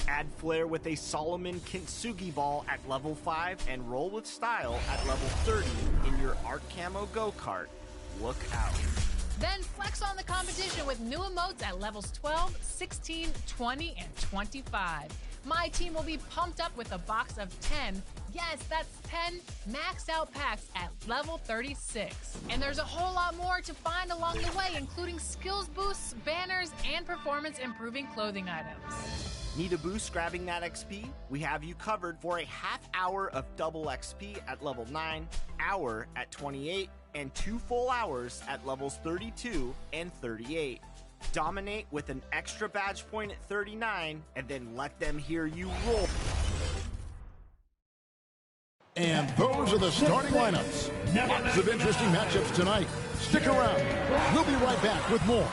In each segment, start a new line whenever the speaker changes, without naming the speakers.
Add flair with a Solomon Kintsugi ball at level 5 and roll with style at level 30 in your Art Camo go-kart. Look out.
Then flex on the competition with new emotes at levels 12, 16, 20, and 25. My team will be pumped up with a box of 10, yes, that's 10 maxed out packs at level 36. And there's a whole lot more to find along the way, including skills boosts, banners, and performance improving clothing items.
Need a boost grabbing that XP? We have you covered for a half hour of double XP at level 9, hour at 28, and 2 full hours at levels 32 and 38. Dominate with an extra badge point at 39, and then let them hear you roll.
And those are the starting lineups. Lots of interesting matchups tonight. Stick around. We'll be right back with more.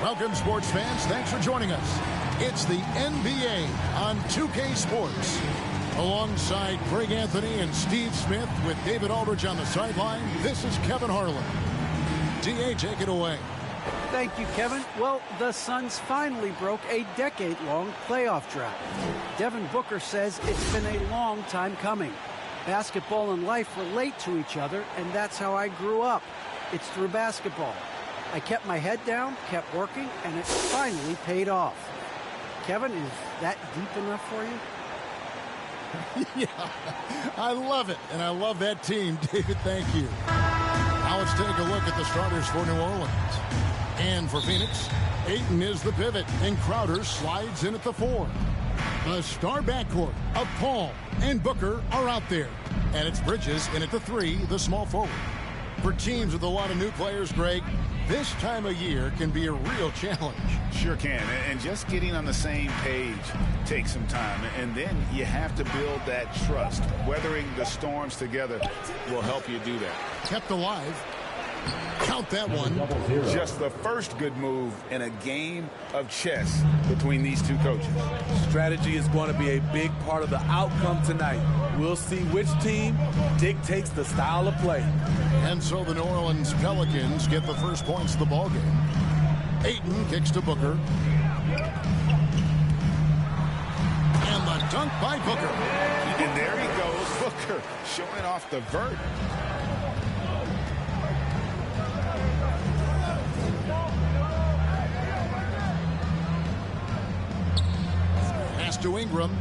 Welcome, sports fans. Thanks for joining us. It's the NBA on 2K Sports. Alongside Greg Anthony and Steve Smith with David Aldridge on the sideline, this is Kevin Harlan. D.A., take it away.
Thank you, Kevin. Well, the Suns finally broke a decade-long playoff drought. Devin Booker says it's been a long time coming. Basketball and life relate to each other, and that's how I grew up. It's through basketball. I kept my head down, kept working, and it finally paid off. Kevin, is that deep enough for you?
Yeah, I love it, and I love that team. David, thank you. Now let's take a look at the starters for New Orleans. And for Phoenix, Ayton is the pivot, and Crowder slides in at the 4. The star backcourt of Paul and Booker are out there. And it's Bridges in at the 3, the small forward. For teams with a lot of new players, Greg, this time of year can be a real challenge.
Sure can, and just getting on the same page takes some time, and then you have to build that trust. Weathering the storms together will help you do that.
Kept alive. Count that one.
Just the first good move in a game of chess between these two coaches.
Strategy is going to be a big part of the outcome tonight. We'll see which team dictates the style of play.
And so the New Orleans Pelicans get the first points of the ballgame. Ayton kicks to Booker. And the dunk by Booker.
And there he goes, Booker, showing off the vert.
Pass to Ingram.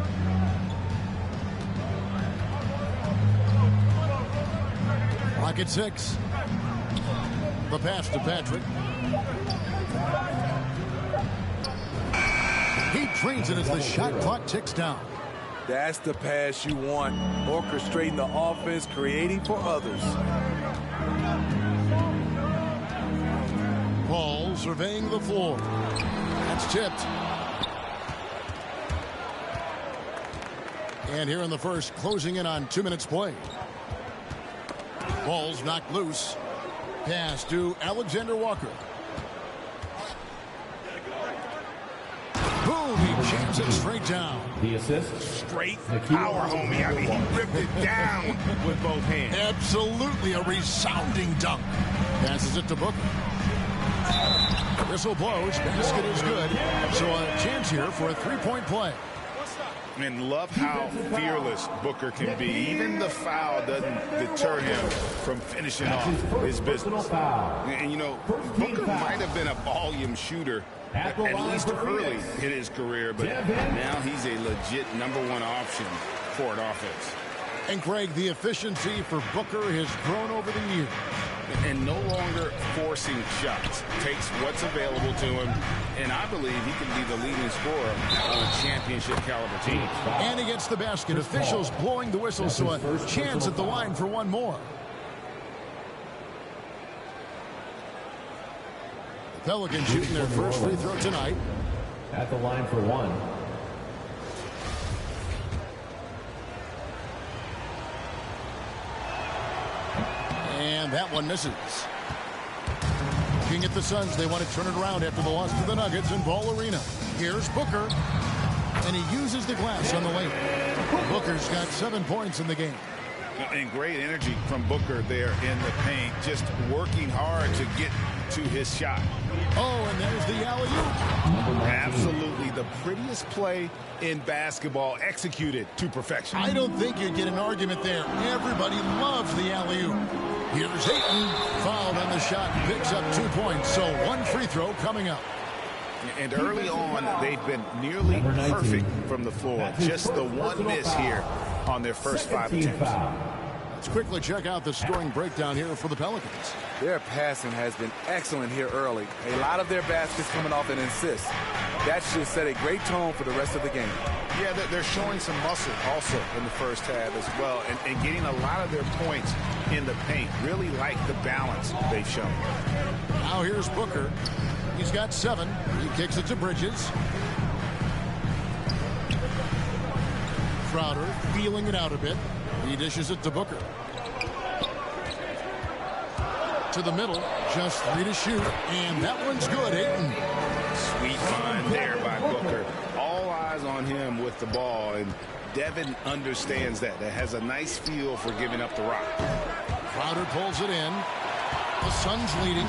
Clock at 6. The pass to Patrick. He trains it as the shot clock ticks down.
That's the pass you want. Orchestrating the offense, creating for others.
Ball surveying the floor. That's tipped. And here in the first, closing in on 2 minutes play. Ball's knocked loose. Pass to Alexander Walker. Boom, he jams it straight down.
The assist.
Straight power, homie. I mean, he ripped it down with both hands.
Absolutely a resounding dunk. Passes it to Booker. Whistle blows. Basket is good. So a chance here for a three-point play.
And love how fearless Booker can be. Even the foul doesn't deter him from finishing off his business. And, you know, Booker might have been a volume shooter at least early in his career, but now he's a legit #1 option for an offense.
And, Greg, the efficiency for Booker has grown over the years.
And no longer forcing shots. Takes what's available to him, and I believe he can be the leading scorer on a championship-caliber team.
And he gets the basket. Officials blowing the whistle, so a chance at the line for one more. The Pelicans shooting their first free throw tonight.
At the line for one.
And that one misses. Looking at the Suns, they want to turn it around after the loss to the Nuggets in Ball Arena. Here's Booker, and he uses the glass on the lane. Booker's got 7 points in the game.
And great energy from Booker there in the paint, just working hard to get to his shot.
Oh, and there's the alley-oop.
Absolutely the prettiest play in basketball, executed to perfection.
I don't think you'd get an argument there. Everybody loves the alley-oop. Here's Ayton, fouled on the shot, picks up 2 points, so one free throw coming up.
And early on, they've been nearly perfect from the floor. Just the one miss here on their first 5 attempts.
Let's quickly check out the scoring breakdown here for the Pelicans.
Their passing has been excellent here early. A lot of their baskets coming off an assist. That should set a great tone for the rest of the game.
Yeah, they're showing some muscle also in the first half as well, and getting a lot of their points in the paint. Really like the balance they've shown.
Now here's Booker. He's got 7. He kicks it to Bridges. Crowder feeling it out a bit. He dishes it to Booker. To the middle, just 3 to shoot, and that one's good. Ayton.
Sweet find there by Booker. All eyes on him with the ball, and Devin understands that. That has a nice feel for giving up the rock.
Crowder pulls it in. The Suns leading.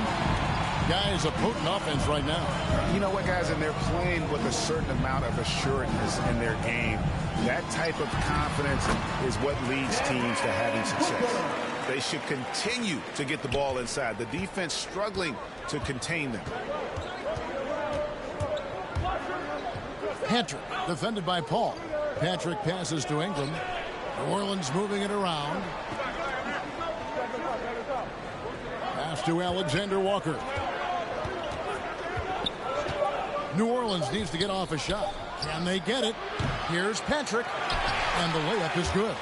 Guys, a potent offense right now.
You know what, guys, and they're playing with a certain amount of assuredness in their game. That type of confidence is what leads teams to having success. They should continue to get the ball inside. The defense struggling to contain them.
Patrick, defended by Paul. Patrick passes to Ingram. New Orleans moving it around. Pass to Alexander Walker. New Orleans needs to get off a shot. Can they get it? Here's Patrick. And the layup is good.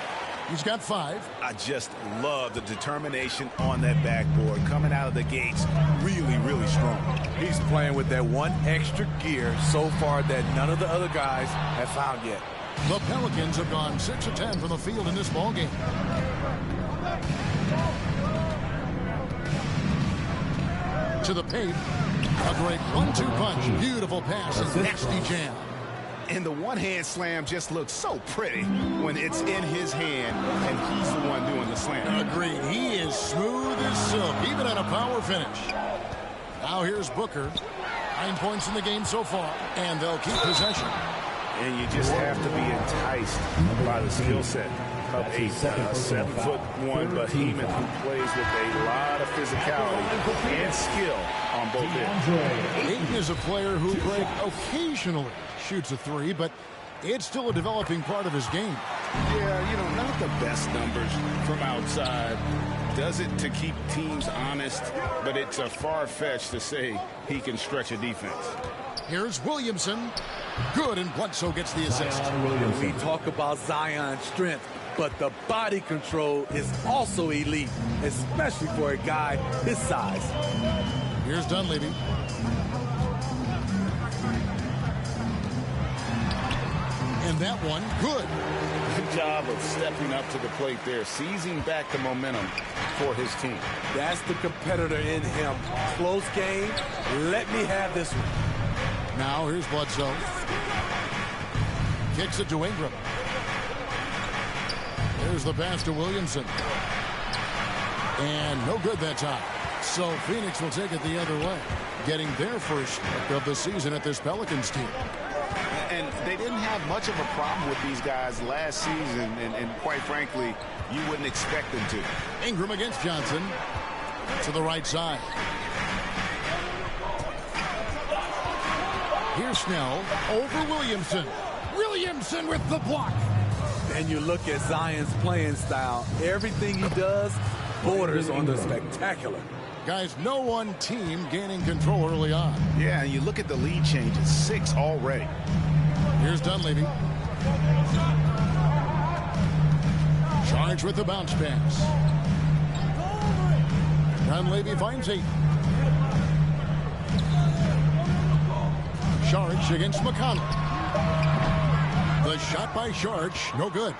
He's got 5.
I just love the determination on that backboard. Coming out of the gates really, really strong.
He's playing with that one extra gear so far that none of the other guys have found yet.
The Pelicans have gone 6 of 10 from the field in this ballgame. To the paint. A great 1-2 punch. Beautiful pass and nasty jam.
And the one-hand slam just looks so pretty when it's in his hand and he's the one doing the slam.
Agreed. He is smooth as silk, even on a power finish. Now here's Booker. 9 points in the game so far, and they'll keep possession.
And you just have to be enticed by the skill set of a 7'1" behemoth who plays with a lot of physicality and skill on both ends.
Ayton is a player who occasionally shoots a 3, but it's still a developing part of his game.
Yeah, you know, not the best numbers from outside. Does it to keep teams honest, but it's a far-fetched to say he can stretch a defense.
Here's Williamson. Good, and Bledsoe gets the assist.
We talk about Zion's strength, but the body control is also elite, especially for a guy his size.
Here's Dunleavy. And that one, good.
Good job of stepping up to the plate there, seizing back the momentum for his team.
That's the competitor in him. Close game. Let me have this one.
Now here's Bledsoe. Kicks it to Ingram. There's the pass to Williamson. And no good that time. So Phoenix will take it the other way, getting their first of the season at this Pelicans team.
And they didn't have much of a problem with these guys last season, and quite frankly, you wouldn't expect them to.
Ingram against Johnson. To the right side. Here's Snell over Williamson. Williamson with the block.
And you look at Zion's playing style. Everything he does borders on the spectacular.
Guys, no one team gaining control early on.
Yeah, and you look at the lead changes, 6 already.
Here's Dunleavy. Charge with the bounce pass. Dunleavy finds 8. Sharch against McConnell. The shot by Sharch, no good.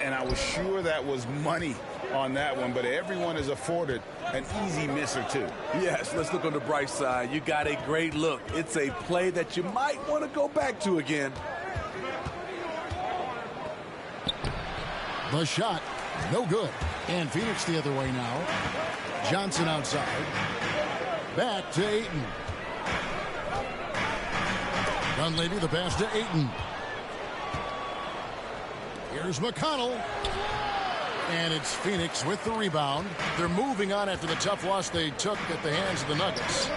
And I was sure that was money on that one, but everyone is afforded an easy miss or two.
Yes, let's look on the bright side. You got a great look. It's a play that you might want to go back to again.
The shot No good. And Phoenix the other way now. Johnson outside. Back to Ayton. Dunleavy the pass to Ayton. Here's McConnell. And it's Phoenix with the rebound. They're moving on after the tough loss they took at the hands of the Nuggets.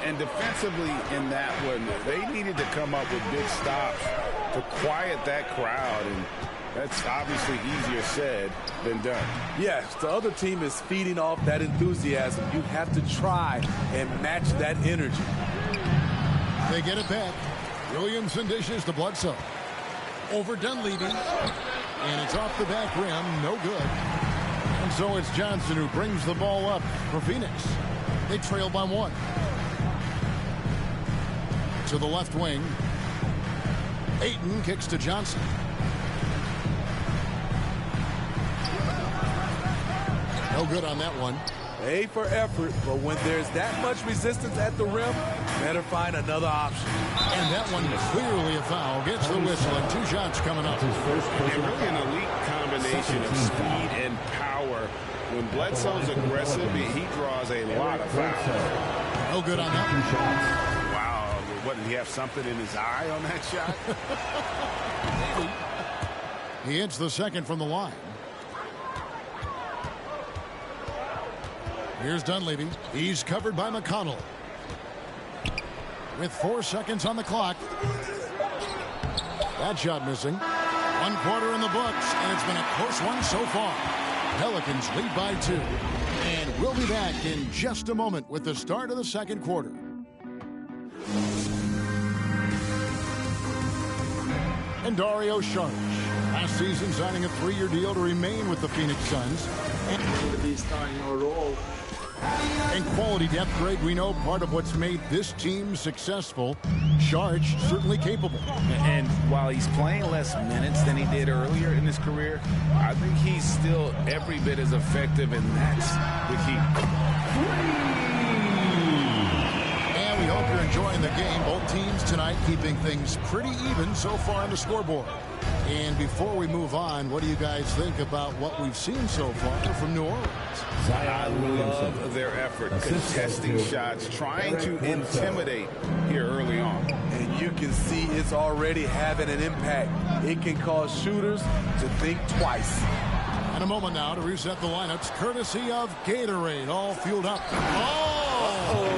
And defensively in that one, they needed to come up with big stops to quiet that crowd. And that's obviously easier said than done.
Yes, the other team is feeding off that enthusiasm. You have to try and match that energy.
They get it back. Williamson dishes to Bledsoe. Over Dunleavy. And it's off the back rim. No good. And so it's Johnson who brings the ball up for Phoenix. They trail by 1. To the left wing. Ayton kicks to Johnson. No good on that one.
A for effort, but when there's that much resistance at the rim, better find another option.
And that one clearly a foul. Gets the whistle and 2 shots coming up.
And really an elite combination of speed and power. When Bledsoe's aggressive, he draws a lot of fouls.
No good on that one.
Wow. What, did he have something in his eye on that shot?
He hits the second from the line. Here's Dunleavy. He's covered by McConnell. With 4 seconds on the clock. That shot missing. 1 quarter in the books, and it's been a close one so far. Pelicans lead by 2. And we'll be back in just a moment with the start of the second quarter. And Dario Saric. Last season signing a 3-year deal to remain with the Phoenix Suns. And quality depth, Greg, we know part of what's made this team successful. Saric certainly capable.
And while he's playing less minutes than he did earlier in his career, I think he's still every bit as effective, and that's the key.
And we hope you're enjoying the game. Both teams tonight keeping things pretty even so far on the scoreboard. And before we move on, what do you guys think about what we've seen so far from New Orleans?
I love their effort, contesting shots, trying to intimidate here early on.
And you can see it's already having an impact. It can cause shooters to think twice.
And a moment now to reset the lineups, courtesy of Gatorade, all fueled up. Oh!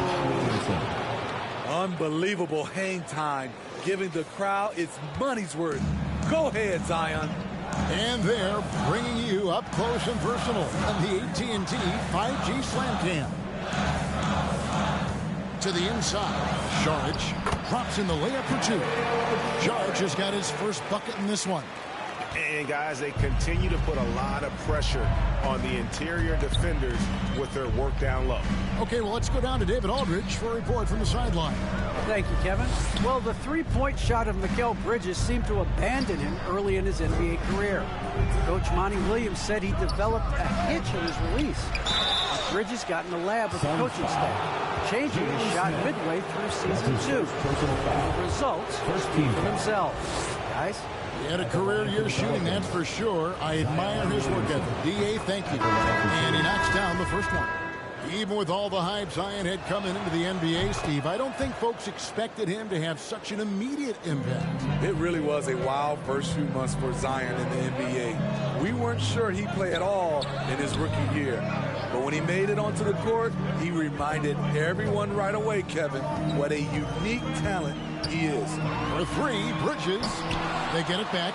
Unbelievable hang time, giving the crowd its money's worth. Go ahead, Zion.
And they're bringing you up close and personal on the AT&T 5G Slam Cam. To the inside, Saric drops in the layup for 2. Saric has got his first bucket in this one.
And guys, they continue to put a lot of pressure on the interior defenders with their work down low.
Okay, well, let's go down to David Aldridge for a report from the sideline.
Thank you, Kevin. Well, the three-point shot of Mikal Bridges seemed to abandon him early in his NBA career. Coach Monty Williams said he developed a hitch in his release. Bridges got in the lab with the coaching staff, changing his shot midway through season 2. The results speak for themselves. Guys?
He had a career year shooting, that's for sure. I admire his work ethic. D.A., thank you. And he knocks down the first one. Even with all the hype Zion had coming into the NBA, Steve, I don't think folks expected him to have such an immediate impact.
It really was a wild first few months for Zion in the NBA. We weren't sure he'd play at all in his rookie year. But when he made it onto the court, he reminded everyone right away, Kevin, what a unique talent he is.
For 3, Bridges. They get it back.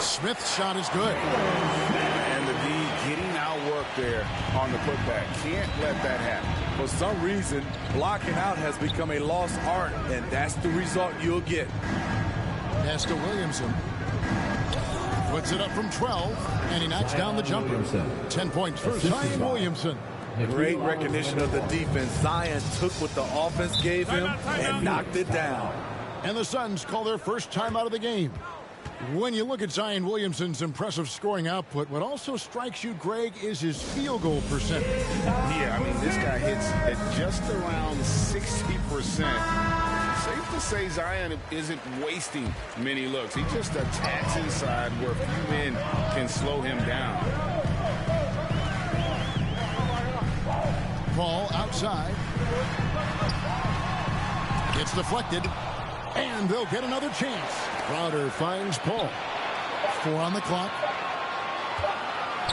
Smith's shot is good.
And the D getting outworked there on the putback. Can't let that happen.
For some reason, blocking out has become a lost art, and that's the result you'll get.
Pass to Williamson. Puts it up from 12, and he knocks down the jumper. 10 points for Zion Williamson.
Great recognition of the defense. Zion took what the offense gave him and knocked it down.
And the Suns call their first time out of the game. When you look at Zion Williamson's impressive scoring output, what also strikes you, Greg, is his field goal percentage.
Yeah, I mean, this guy hits at just around 60%. Safe to say Zion isn't wasting many looks. He just attacks inside where few men can slow him down.
Ball outside. It's deflected. And they'll get another chance. Crowder finds Paul. 4 on the clock.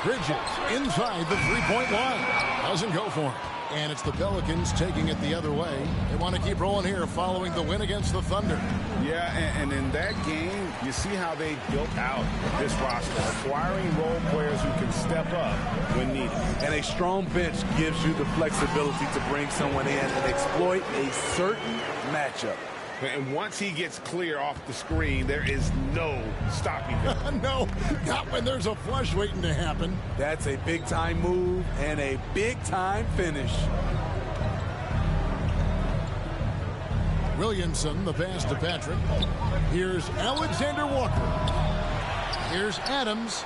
Bridges inside the three-point line. Doesn't go for him. And it's the Pelicans taking it the other way. They want to keep rolling here following the win against the Thunder.
Yeah, and in that game, you see how they built out this roster, acquiring role players who can step up when needed.
And a strong bench gives you the flexibility to bring someone in and exploit a certain matchup.
And once he gets clear off the screen, there is no stopping him.
No, not when there's a flush waiting to happen.
That's a big-time move and a big-time finish.
Williamson, the pass to Patrick. Here's Alexander Walker. Here's Adams.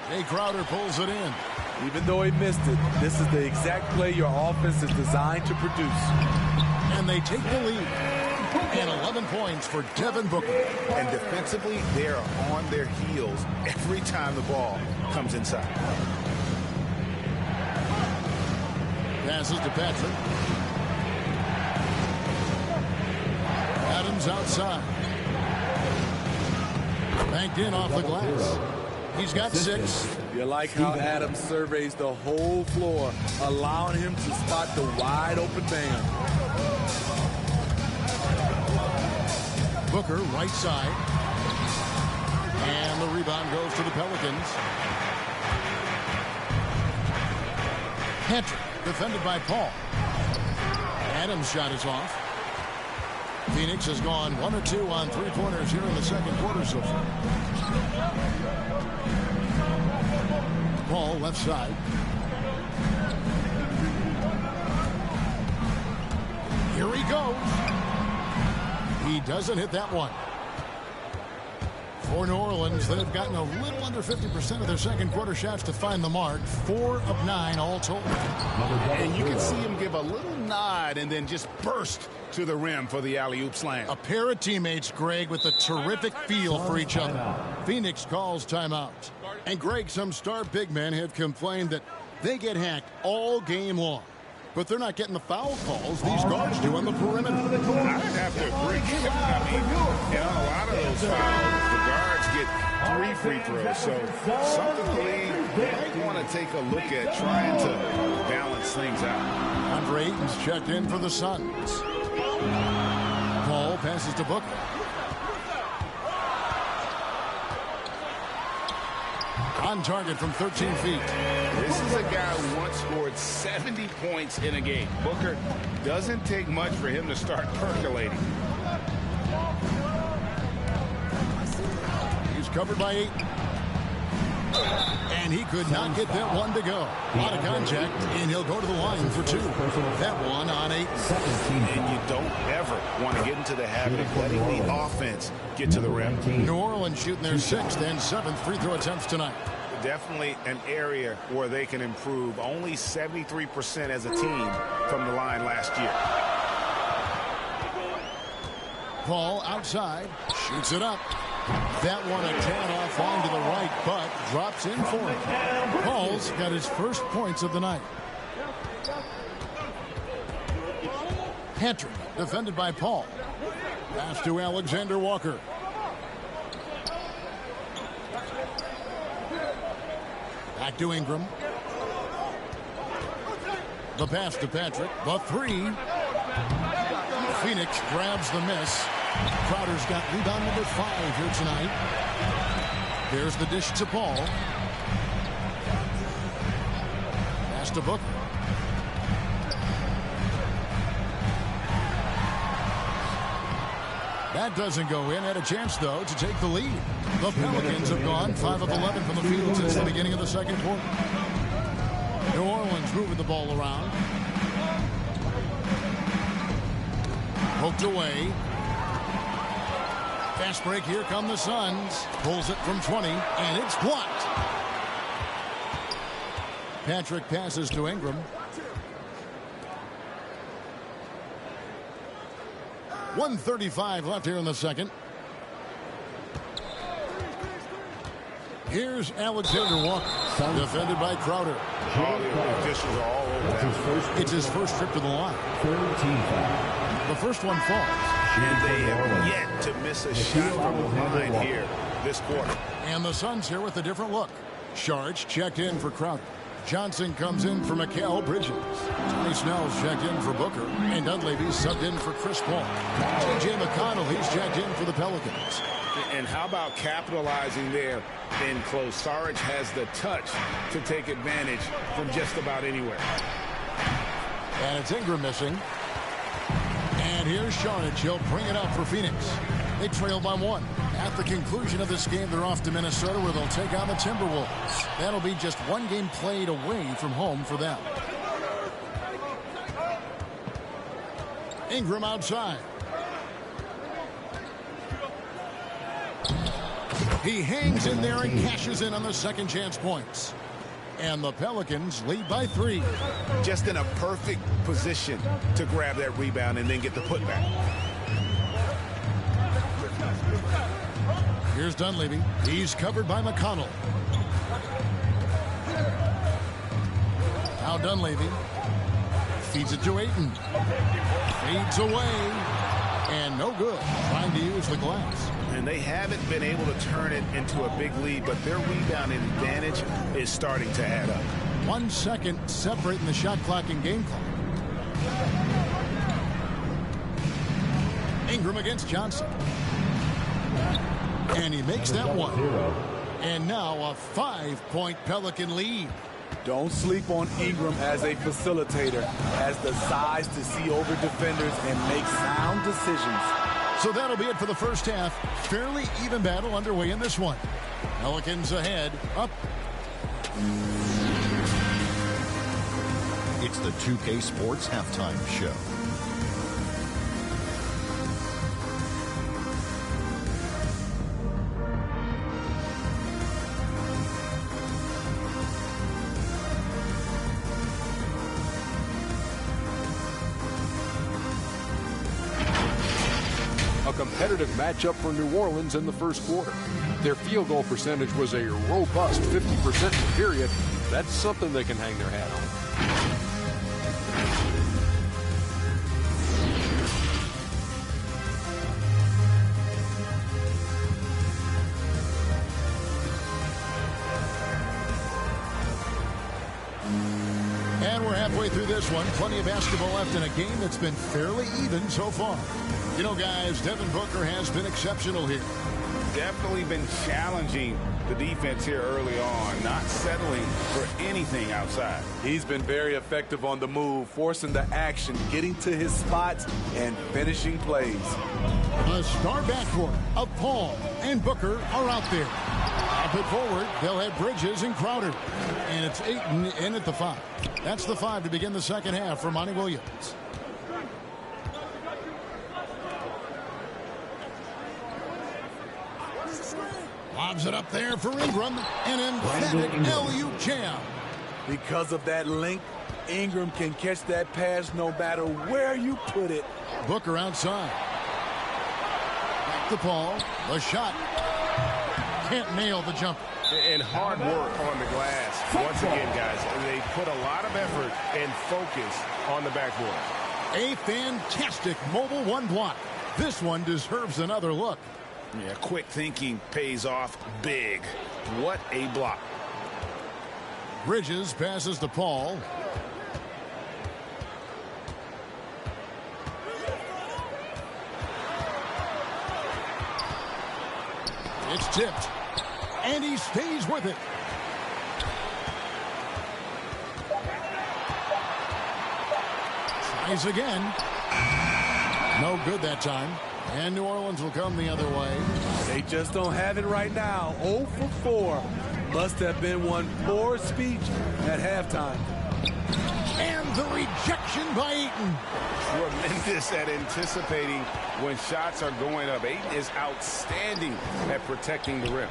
Jay Crowder pulls it in.
Even though he missed it, this is the exact play your offense is designed to produce.
And they take the lead. And 11 points for Devin Booker.
And defensively, they are on their heels every time the ball comes inside.
Passes to Patrick. Adams outside. Banked in off the glass. He's got 6.
You like how Adams surveys the whole floor, allowing him to spot the wide open man.
Booker, right side. And the rebound goes to the Pelicans. Patrick, defended by Paul. Adams' shot is off. Phoenix has gone 1 of 2 on three-pointers here in the second quarter so far. Paul, left side. Here he goes. He doesn't hit that one. For New Orleans, they've gotten a little under 50% of their second quarter shots to find the mark. 4 of 9 all told.
And you can see him give a little nod and then just burst to the rim for the alley-oop slam.
A pair of teammates, Greg, with a terrific feel for each other. Phoenix calls timeout. And, Greg, some star big men have complained that they get hacked all game long. But they're not getting the foul calls these guards do on the perimeter.
I have to agree. I mean, on a lot of those fouls, the guards get 3 free throws. So something the league might want to take a look at trying to balance things out.
Andre Ayton's checked in for the Suns. Paul passes to Booker. On target from 13 feet.
This is a guy who once scored 70 points in a game. Booker, doesn't take much for him to start percolating.
He's covered by 8. And he could not get that one to go. A lot of contact, and he'll go to the line for 2. That one on 8.
And you don't ever want to get into the habit of letting the offense get to the rim.
New Orleans shooting their 6th and 7th free throw attempts tonight.
Definitely an area where they can improve. Only 73% as a team from the line last year.
Paul outside, shoots it up. That one a tad off line to the right, but drops in for it. Paul's got his first points of the night. Patrick, defended by Paul. Pass to Alexander Walker. Back to Ingram. The pass to Patrick. The 3. Phoenix grabs the miss. Crowder's got rebound number 5 here tonight. There's the dish to Paul. Pass to Booker. That doesn't go in. Had a chance, though, to take the lead. The Pelicans have gone 5 of 11 from the field since the beginning of the second quarter. New Orleans moving the ball around. Poked away. Fast break. Here come the Suns. Pulls it from 20, and it's blocked. Patrick passes to Ingram. 1:35 left here in the second. Here's Alexander Walker, defended by Crowder.
The officials are all over that.
It's his first trip to the line.
Third team foul.
The first one falls.
And they have yet to miss a shot from behind here this quarter.
And the Suns here with a different look. Sharge checked in for Crowder. Johnson comes in for Mikal Bridges. Tony Snell's checked in for Booker. And Dunleavy's subbed in for Chris Paul. T.J. McConnell, he's checked in for the Pelicans.
And how about capitalizing there in close? Saric has the touch to take advantage from just about anywhere.
And it's Ingram missing. And here's Saric. He'll bring it up for Phoenix. They trail by 1. At the conclusion of this game, they're off to Minnesota where they'll take on the Timberwolves. That'll be just one game played away from home for them. Ingram outside. He hangs in there and cashes in on the second chance points. And the Pelicans lead by 3.
Just in a perfect position to grab that rebound and then get the putback.
Here's Dunleavy. He's covered by McConnell. Now Dunleavy feeds it to Ayton. Fades away. And no good. Trying to use the glass.
And they haven't been able to turn it into a big lead, but their rebounding advantage is starting to add up.
1 second separating the shot clock and game clock. Ingram against Johnson. And he makes that one. And now a 5-point Pelican lead.
Don't sleep on Ingram as a facilitator. Has the size to see over defenders and make sound decisions.
So that'll be it for the first half. Fairly even battle underway in this one. Pelicans ahead, up.
It's the 2K Sports Halftime Show.
Competitive matchup for New Orleans in the first quarter. Their field goal percentage was a robust 50% in the period. That's something they can hang their hat on.
And we're halfway through this one. Plenty of basketball left in a game that's been fairly even so far. You know, guys, Devin Booker has been exceptional here.
Definitely been challenging the defense here early on, not settling for anything outside.
He's been very effective on the move, forcing the action, getting to his spots, and finishing plays.
The star backcourt of Paul and Booker are out there. Up it forward, they'll have Bridges and Crowder. And it's Ayton in at the 5. That's the 5 to begin the second half for Monty Williams. Lobs it up there for Ingram. An emphatic LU jam.
Because of that length, Ingram can catch that pass no matter where you put it.
Booker outside. Back to Paul. The shot. Can't nail the jumper.
And hard work on the glass. Once again, guys, they put a lot of effort and focus on the backboard.
A fantastic mobile 1 block. This one deserves another look.
Yeah, quick thinking pays off big. What a block.
Bridges passes to Paul. It's tipped. And he stays with it. Tries again. No good that time. And New Orleans will come the other way.
They just don't have it right now. 0 for 4. Must have been one poor speech at halftime.
And the rejection by Ayton.
Tremendous at anticipating when shots are going up. Ayton is outstanding at protecting the rim.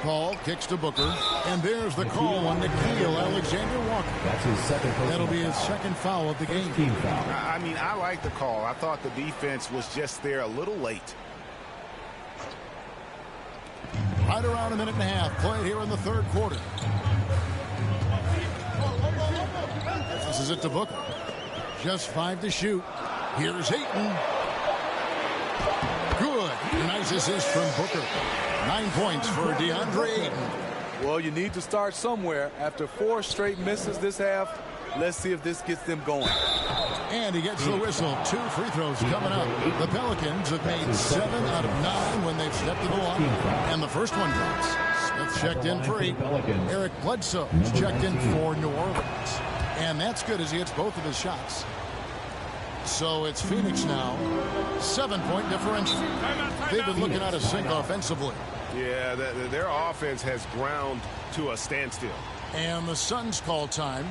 Paul kicks to Booker. And there's the call on Nickeil Alexander-Walker.
That's his second personal
That'll be his second foul of the game.
Team foul.
I mean, I like the call. I thought the defense was just there a little late.
Right around a minute and a half played here in the third quarter. Passes it to Booker. Just 5 to shoot. Here's Ayton. Good. Nice assist from Booker. 9 points for DeAndre Ayton.
Well, you need to start somewhere. After 4 straight misses this half, let's see if this gets them going.
And he gets the whistle. 2 free throws coming up. The Pelicans have made 7 out of 9 when they've stepped to the line. And the first one drops. Smith checked in for 8. Eric Bledsoe checked in for New Orleans. And that's good as he hits both of his shots. So it's Phoenix now. 7-point differential. They've been looking out of sync offensively.
Yeah, their offense has ground to a standstill.
And the Suns call time.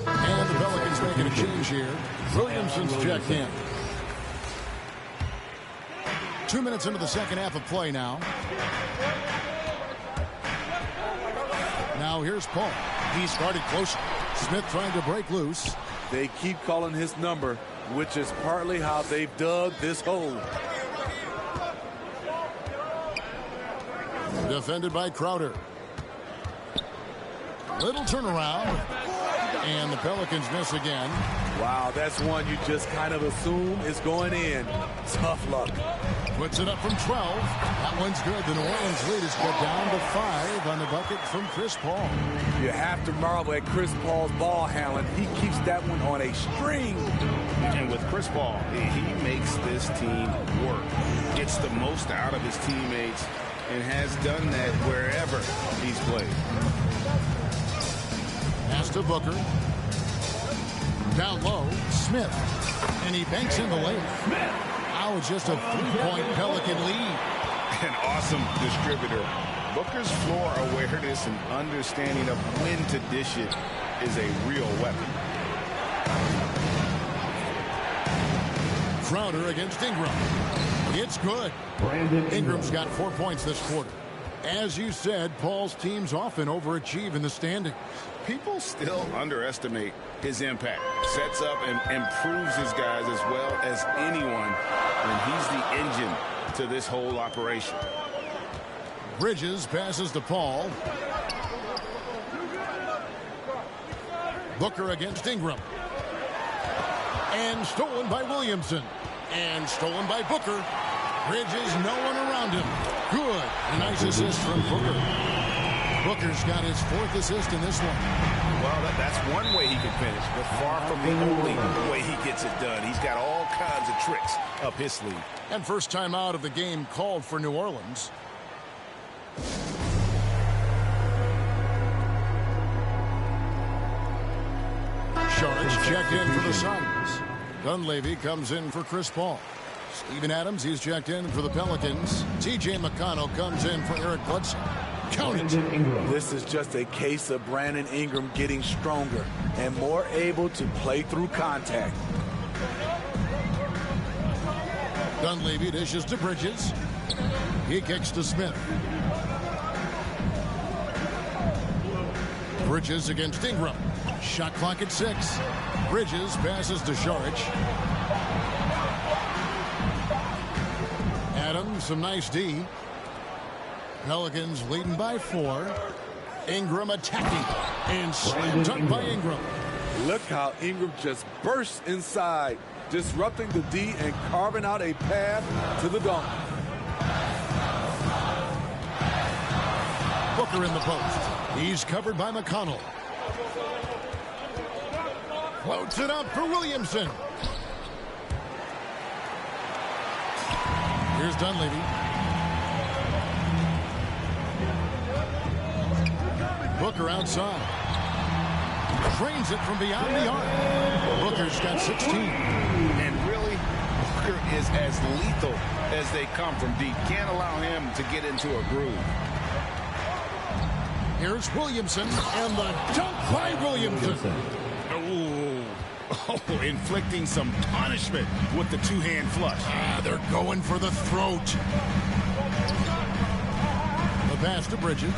And the Pelicans making a change here. Williamson's checked in. 2 minutes into the second half of play now. Now here's Paul. He's guarded closer. Smith trying to break loose.
They keep calling his number, which is partly how they've dug this hole.
Defended by Crowder. Little turnaround. And the Pelicans miss again.
Wow, that's one you just kind of assume is going in. Tough luck.
Puts it up from 12. That one's good. The New Orleans lead is cut down to 5 on the bucket from Chris Paul.
You have to marvel at Chris Paul's ball handling. He keeps that one on a string.
And with Chris Paul, he makes this team work. Gets the most out of his teammates and has done that wherever he's played.
Pass to Booker. Down low, Smith. And he banks in the layup. Now it's just a 3-point Pelican lead.
An awesome distributor. Booker's floor awareness and understanding of when to dish it is a real weapon.
Crowder against Ingram. It's good. Ingram's got 4 points this quarter. As you said, Paul's teams often overachieve in the standings.
People still underestimate his impact. Sets up and improves his guys as well as anyone, and he's the engine to this whole operation.
Bridges passes to Paul. Booker against Ingram. And stolen by Williamson. And stolen by Booker. Bridges, no one around him. Good. A nice assist from Booker. Booker's got his 4th assist in this one.
Well, that's one way he can finish, but far from the only way he gets it done. He's got all kinds of tricks up his sleeve.
And first time out of the game called for New Orleans. Sharks checked in for the Suns. Dunleavy comes in for Chris Paul. Steven Adams, he's checked in for the Pelicans. T.J. McConnell comes in for Eric Bledsoe. Count it.
This is just a case of Brandon Ingram getting stronger and more able to play through contact.
Dunleavy dishes to Bridges. He kicks to Smith. Bridges against Ingram. Shot clock at 6. Bridges passes to Saric. Adams, some nice D. Pelicans leading by 4. Ingram attacking. And slam dunk by Ingram.
Look how Ingram just bursts inside, disrupting the D and carving out a path to the dunk.
Booker in the post. He's covered by McConnell. Floats it up for Williamson. Here's Dunleavy. Booker outside. Trains it from beyond the arc. Booker's got 16.
And really, Booker is as lethal as they come from deep. Can't allow him to get into a groove.
Here's Williamson, and the dunk by Williamson.
Oh, inflicting some punishment with the two-hand flush.
They're going for the throat. The pass to Bridges.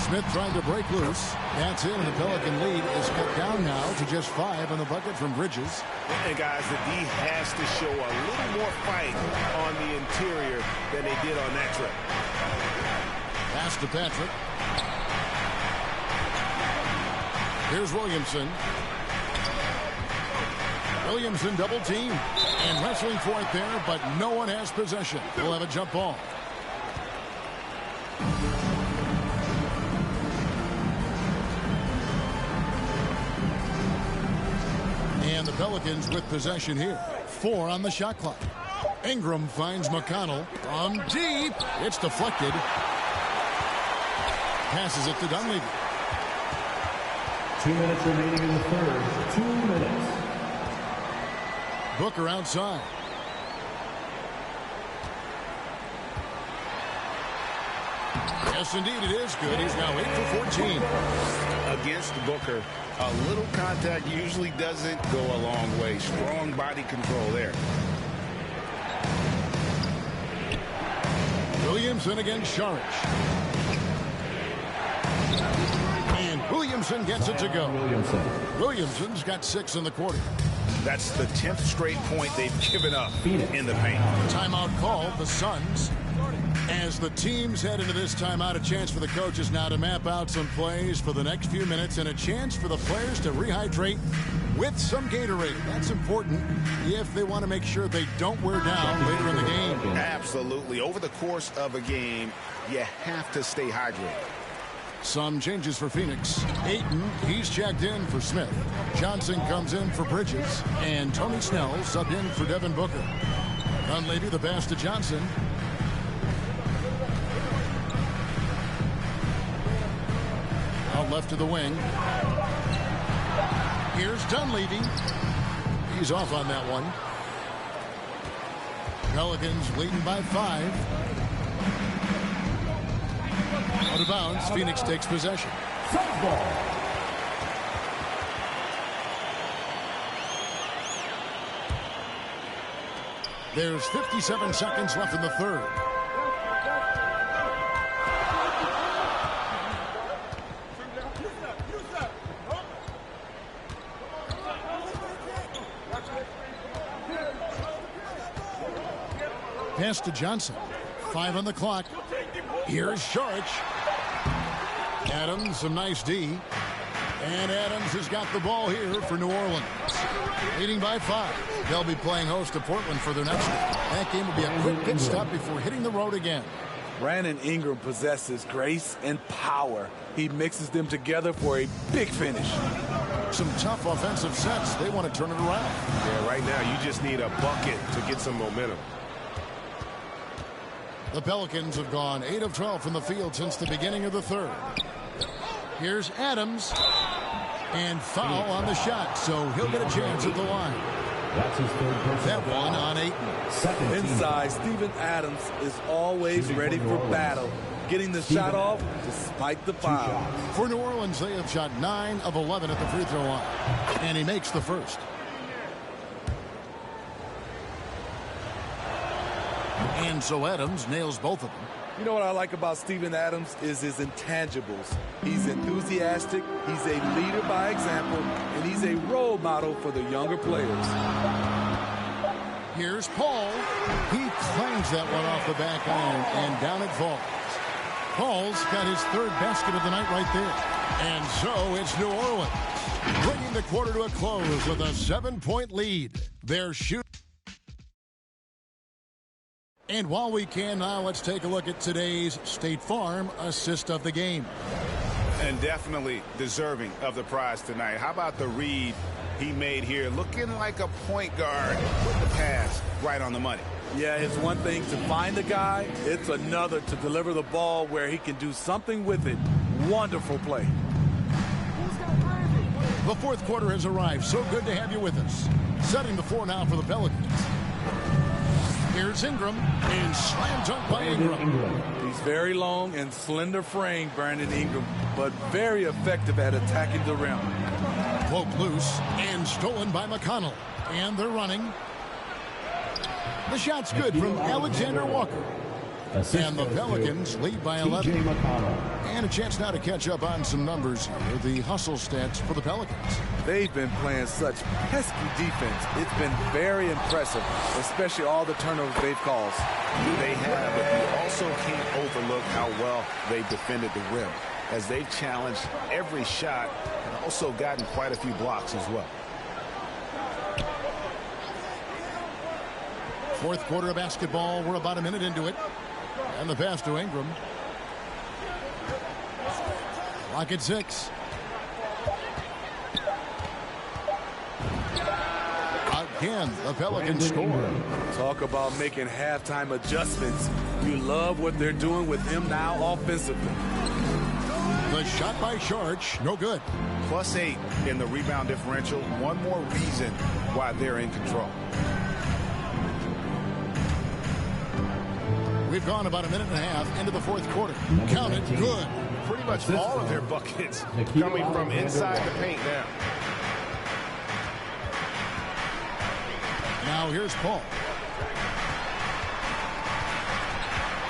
Smith trying to break loose. That's it, and the Pelican lead is cut down now to just 5 on the bucket from Bridges.
And guys, the D has to show a little more fight on the interior than they did on that trip.
Pass to Patrick. Here's Williamson. Williamson double team and wrestling for it there, but no one has possession. We'll have a jump ball. And the Pelicans with possession here. 4 on the shot clock. Ingram finds McConnell from deep. It's deflected. Passes it to Dunleavy.
2 minutes remaining in the third. 2 minutes.
Booker outside. Yes, indeed, it is good. He's now 8 for 14.
Against Booker, a little contact usually doesn't go a long way. Strong body control there.
Williamson against Saric. And Williamson gets it to go. Williamson's got 6 in the quarter.
That's the 10th straight point they've given up in the paint.
Timeout called, the Suns. As the teams head into this timeout, a chance for the coaches now to map out some plays for the next few minutes and a chance for the players to rehydrate with some Gatorade. That's important if they want to make sure they don't wear down later in the game.
Absolutely. Over the course of a game, you have to stay hydrated.
Some changes for Phoenix. Ayton, he's checked in for Smith. Johnson comes in for Bridges. And Tony Snell subbed in for Devin Booker. Dunleavy the pass to Johnson. Out left to the wing. Here's Dunleavy. He's off on that one. Pelicans leading by 5. Out of bounds. Phoenix takes possession. There's 57 seconds left in the third. Pass to Johnson. 5 on the clock. Here's Saric. Adams, some nice D. And Adams has got the ball here for New Orleans. Leading by 5. They'll be playing host to Portland for their next one. That game will be a quick pit stop before hitting the road again.
Brandon Ingram possesses grace and power. He mixes them together for a big finish.
Some tough offensive sets. They want to turn it around.
Yeah, right now you just need a bucket to get some momentum.
The Pelicans have gone 8 of 12 from the field since the beginning of the third. Here's Adams. And foul on the shot, so he'll get a chance at the line.
That's his third personal.
That one on Ayton.
Inside, Steven Adams is always ready for battle, getting the shot off despite the foul.
For New Orleans, they have shot 9 of 11 at the free throw line. And he makes the first. And so Adams nails both of them.
You know what I like about Steven Adams is his intangibles. He's enthusiastic, he's a leader by example, and he's a role model for the younger players.
Here's Paul. He clangs that one off the back iron, and down it falls. Paul's got his 3rd basket of the night right there. And so it's New Orleans, bringing the quarter to a close with a 7-point lead. They're shooting. And while we can now, let's take a look at today's State Farm assist of the game.
And definitely deserving of the prize tonight. How about the read he made here? Looking like a point guard with the pass right on the money.
Yeah, it's one thing to find the guy. It's another to deliver the ball where he can do something with it. Wonderful play.
The 4th quarter has arrived. So good to have you with us. Setting the floor now for the Pelicans. Here's Ingram, and slam dunk by Ingram.
He's very long and slender frame, Brandon Ingram, but very effective at attacking the rim.
Poked loose and stolen by McConnell. And they're running. The shot's good from Alexander Walker. And the Pelicans lead by 11. And a chance now to catch up on some numbers here. The hustle stats for the Pelicans.
They've been playing such pesky defense. It's been very impressive, especially all the turnovers they've caused.
They have, but you also can't overlook how well they've defended the rim, as they've challenged every shot and also gotten quite a few blocks as well.
Fourth quarter of basketball. We're about a minute into it. And the pass to Ingram. Clock at 6. Again, the Pelicans score.
Talk about making halftime adjustments. You love what they're doing with him now offensively.
The shot by Sharch, no good.
+8 in the rebound differential. One more reason why they're in control.
We've gone about a minute and a half into the fourth quarter. Count it, good.
Pretty much all of their buckets coming from inside the paint now.
Now here's Paul.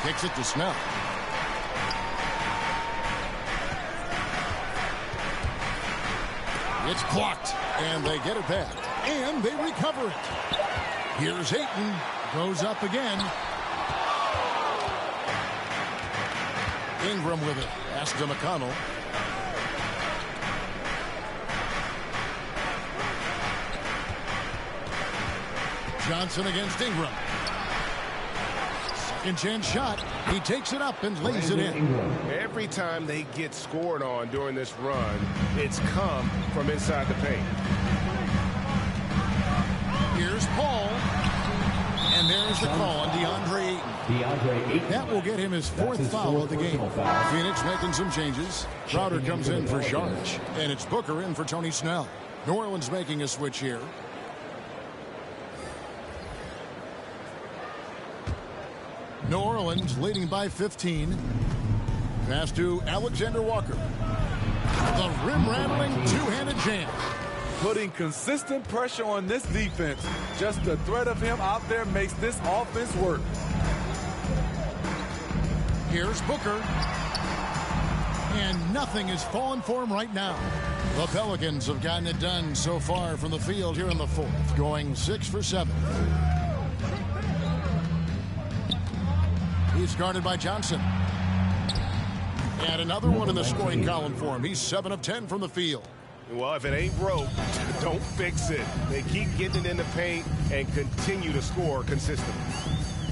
Kicks it to Snell. It's blocked, and they get it back. And they recover it. Here's Ayton. Goes up again. Ingram with it. Pass to McConnell. Johnson against Ingram. Second chance shot. He takes it up and lays it in.
Every time they get scored on during this run, it's come from inside the paint.
Here's Paul. And there's the call on DeAndre Ayton. That will get him his fourth foul of the game. Phoenix making some changes. Crowder comes in for Sharch. And it's Booker in for Tony Snell. New Orleans making a switch here. New Orleans leading by 15. Pass to Alexander Walker. The rim-rattling two-handed jam.
Putting consistent pressure on this defense. Just the threat of him out there makes this offense work.
Here's Booker. And nothing is falling for him right now. The Pelicans have gotten it done so far from the field here in the fourth, going 6 for 7. He's guarded by Johnson. And another one in the scoring column for him. He's 7 of 10 from the field.
Well, if it ain't broke, don't fix it. They keep getting it in the paint and continue to score consistently.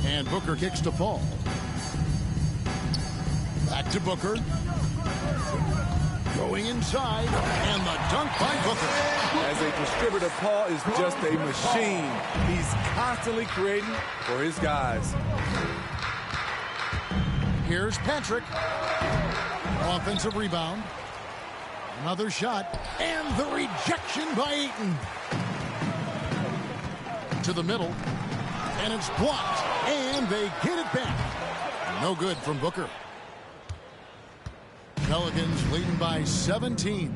And Booker kicks to Paul. Back to Booker. Going inside. And the dunk by Booker.
As a distributor, Paul is just a machine. He's constantly creating for his guys.
Here's Patrick. Offensive rebound. Another shot. And the rejection by Ayton. To the middle. And it's blocked. And they get it back. No good from Booker. Pelicans leading by 17.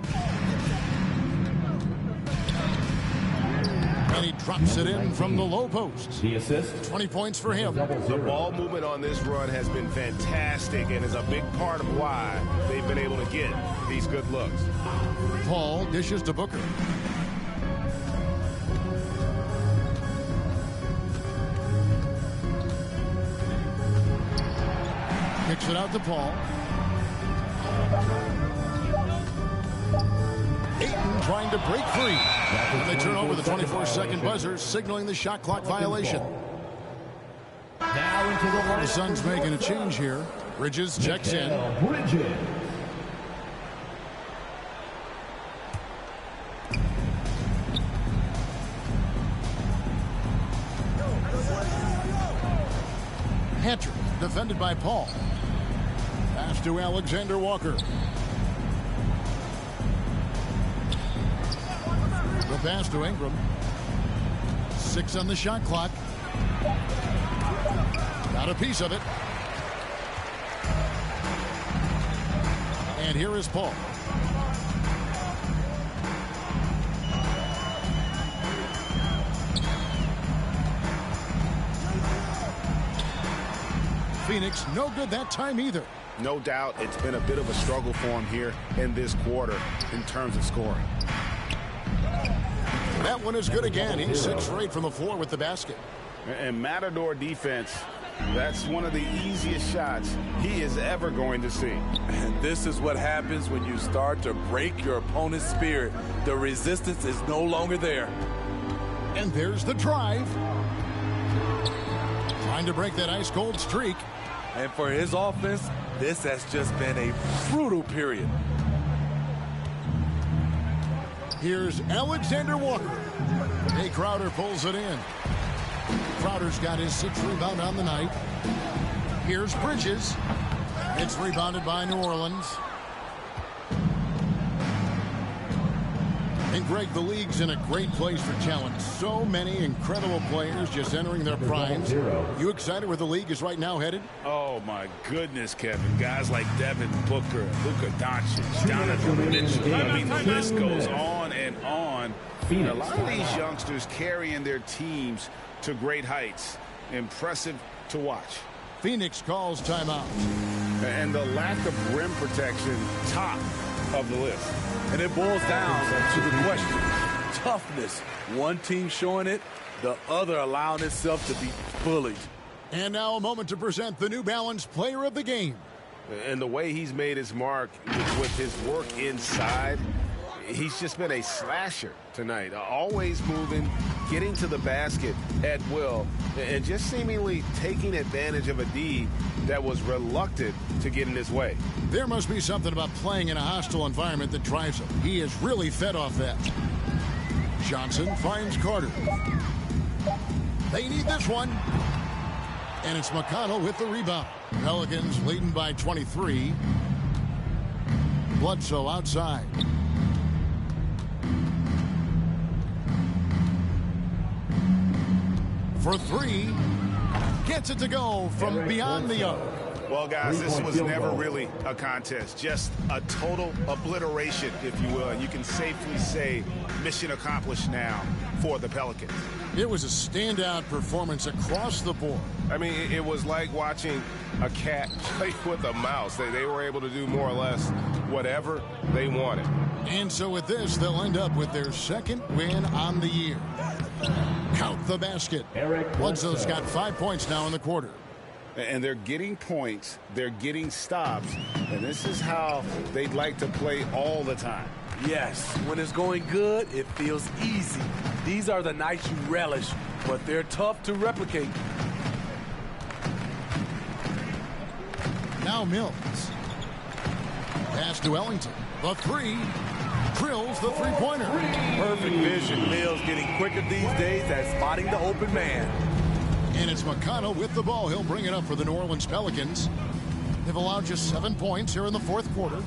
And he drops it in from the low post.
The assist.
20 points for him.
The ball movement on this run has been fantastic and is a big part of why they've been able to get these good looks.
Paul dishes to Booker. Kicks it out to Paul. Ayton trying to break free. And they turn over the 24-second buzzer, signaling the shot clock violation.
Now into
The Suns making a change here. Bridges checks in.
Bridges.
Patrick defended by Paul. Pass to Alexander Walker. The pass to Ingram. 6 on the shot clock. Got a piece of it. And here is Paul. Phoenix, no good that time either.
No doubt it's been a bit of a struggle for him here in this quarter in terms of scoring.
That one is good again. He's 6 for 8 from the floor with the basket.
And Matador defense, that's one of the easiest shots he is ever going to see.
And this is what happens when you start to break your opponent's spirit. The resistance is no longer there.
And there's the drive. Trying to break that ice-cold streak.
And for his offense, this has just been a brutal period.
Here's Alexander Walker. Jay Crowder pulls it in. Crowder's got his 6th rebound on the night. Here's Bridges. It's rebounded by New Orleans. And Greg, the league's in a great place for talent. So many incredible players just entering their primes. You excited where the league is right now headed?
Oh, my goodness, Kevin. Guys like Devin Booker, Luka Doncic, Donovan Mitchell. I mean, the list goes on and on. And a lot of these youngsters carrying their teams to great heights. Impressive to watch.
Phoenix calls timeout.
And the lack of rim protection, top of the list.
And it boils down to the question. Toughness. One team showing it, the other allowing itself to be bullied.
And now a moment to present the New Balance Player of the Game.
And the way he's made his mark with his work inside, he's just been a slasher tonight. Always moving, getting to the basket at will, and just seemingly taking advantage of a D that was reluctant to get in his way.
There must be something about playing in a hostile environment that drives him. He is really fed off that. Johnson finds Carter. They need this one. And it's McConnell with the rebound. Pelicans leading by 23. Bledsoe outside. For 3. Gets it to go from beyond the arc.
Well, guys, this was never really a contest. Just a total obliteration, if you will. And you can safely say mission accomplished now for the Pelicans.
It was a standout performance across the board.
I mean, it was like watching a cat play with a mouse. They were able to do more or less whatever they wanted.
And so with this, they'll end up with their 2nd win on the year. Count the basket. Bledsoe's got 5 points now in the quarter.
And they're getting points, they're getting stops, and this is how they'd like to play all the time.
Yes, when it's going good, it feels easy. These are the nights you relish, but they're tough to replicate.
Now Mills. Pass to Ellington. The 3. Drills the three-pointer.
Perfect vision. Mills getting quicker these days at spotting the open man.
And it's McConnell with the ball. He'll bring it up for the New Orleans Pelicans. They've allowed just 7 points here in the 4th quarter.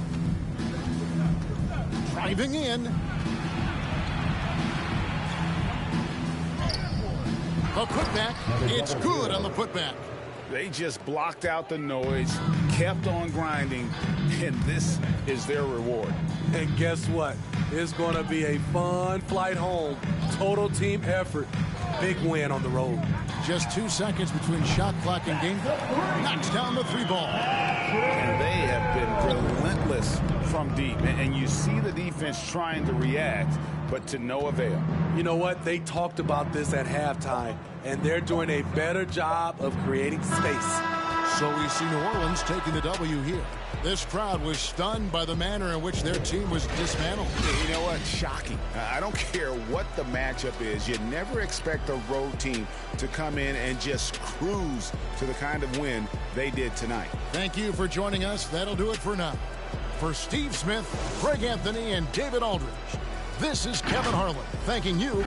Driving in. A putback. It's good on the putback.
They just blocked out the noise, kept on grinding, and this is their reward.
And guess what? It's going to be a fun flight home. Total team effort. Big win on the road.
Just 2 seconds between shot clock and game clock. Knocks down the 3 ball.
And they have been relentless from deep. And you see the defense trying to react, but to no avail.
You know what? They talked about this at halftime, and they're doing a better job of creating space.
So we see New Orleans taking the W here. This crowd was stunned by the manner in which their team was dismantled.
You know what? Shocking. I don't care what the matchup is. You never expect a road team to come in and just cruise to the kind of win they did tonight.
Thank you for joining us. That'll do it for now. For Steve Smith, Greg Anthony, and David Aldridge, this is Kevin Harlan thanking you.